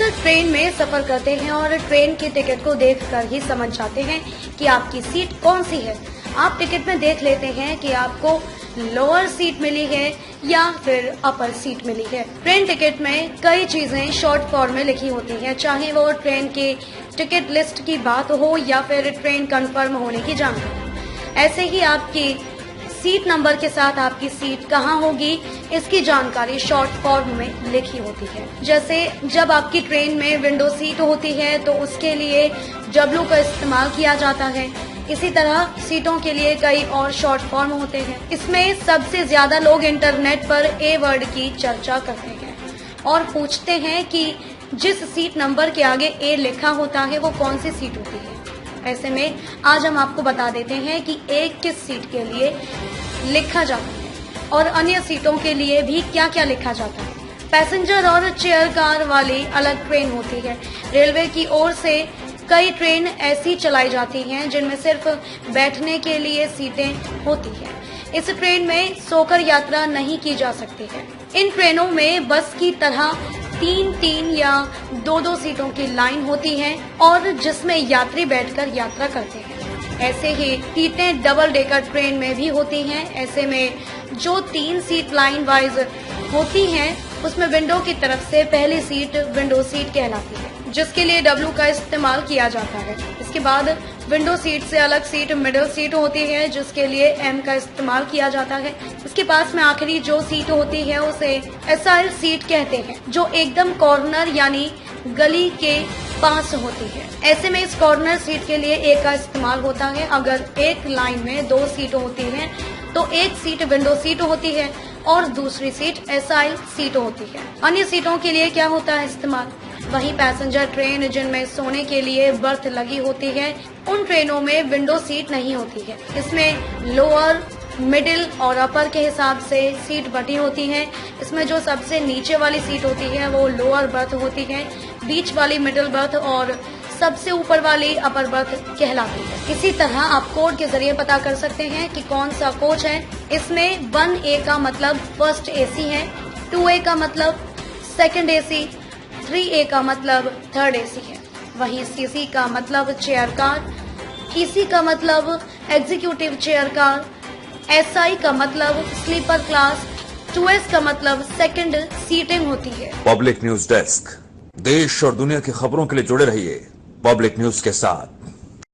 अक्सर ट्रेन में सफर करते हैं और ट्रेन की टिकट को देखकर ही समझ जाते हैं कि आपकी सीट कौन सी है। आप टिकट में देख लेते हैं कि आपको लोअर सीट मिली है या फिर अपर सीट मिली है। ट्रेन टिकट में कई चीजें शॉर्ट फॉर्म में लिखी होती हैं, चाहे वो ट्रेन के टिकट लिस्ट की बात हो या फिर ट्रेन कंफर्म होने की जानकारी। ऐसे ही आपकी सीट नंबर के साथ आपकी सीट कहाँ होगी इसकी जानकारी शॉर्ट फॉर्म में लिखी होती है। जैसे जब आपकी ट्रेन में विंडो सीट होती है तो उसके लिए W का इस्तेमाल किया जाता है। इसी तरह सीटों के लिए कई और शॉर्ट फॉर्म होते हैं। इसमें सबसे ज्यादा लोग इंटरनेट पर ए वर्ड की चर्चा करते हैं और पूछते हैं कि जिस सीट नंबर के आगे ए लिखा होता है वो कौन सी सीट होती है। ऐसे में आज हम आपको बता देते हैं कि ए किस सीट के लिए लिखा जाता है और अन्य सीटों के लिए भी क्या क्या लिखा जाता है। पैसेंजर और चेयर कार वाली अलग ट्रेन होती है। रेलवे की ओर से कई ट्रेन ऐसी चलाई जाती हैं जिनमें सिर्फ बैठने के लिए सीटें होती हैं। इस ट्रेन में सोकर यात्रा नहीं की जा सकती है। इन ट्रेनों में बस की तरह 3-3 या 2-2 सीटों की लाइन होती है और जिसमें यात्री बैठकर यात्रा करते हैं। ऐसे ही सीटें डबल डेकर ट्रेन में भी होती हैं। ऐसे में जो 3 सीट लाइन वाइज होती हैं उसमें विंडो की तरफ से पहली सीट विंडो सीट कहलाती है, जिसके लिए W का इस्तेमाल किया जाता है। इसके बाद विंडो सीट से अलग सीट मिडिल सीट होती है, जिसके लिए M का इस्तेमाल किया जाता है। इसके पास में आखिरी जो सीट होती है उसे SIL सीट कहते हैं, जो एकदम कॉर्नर यानी गली के पास होती है। ऐसे में इस कॉर्नर सीट के लिए A का इस्तेमाल होता है। अगर एक लाइन में 2 सीट होती हैं तो एक सीट विंडो सीट होती है और दूसरी सीट SIL सीट होती है। अन्य सीटों के लिए क्या होता है इस्तेमाल? वहीं पैसेंजर ट्रेन जिनमें सोने के लिए बर्थ लगी होती है उन ट्रेनों में विंडो सीट नहीं होती है। इसमें लोअर, मिडिल और अपर के हिसाब से सीट बटी होती है। इसमें जो सबसे नीचे वाली सीट होती है वो लोअर बर्थ होती है, बीच वाली मिडिल बर्थ और सबसे ऊपर वाली अपर बर्थ कहलाती है। इसी तरह आप कोड के जरिए पता कर सकते हैं कि कौन सा कोच है। इसमें 1A का मतलब फर्स्ट AC है, 2A का मतलब सेकंड AC, 3A का मतलब थर्ड AC है। वहीं CC का मतलब चेयर कार, EC का मतलब एग्जीक्यूटिव चेयर कार, SI का मतलब स्लीपर क्लास, 2S का मतलब सेकंड सीटिंग होती है। पब्लिक न्यूज डेस्क, देश और दुनिया की खबरों के लिए जुड़े रहिए पब्लिक न्यूज के साथ।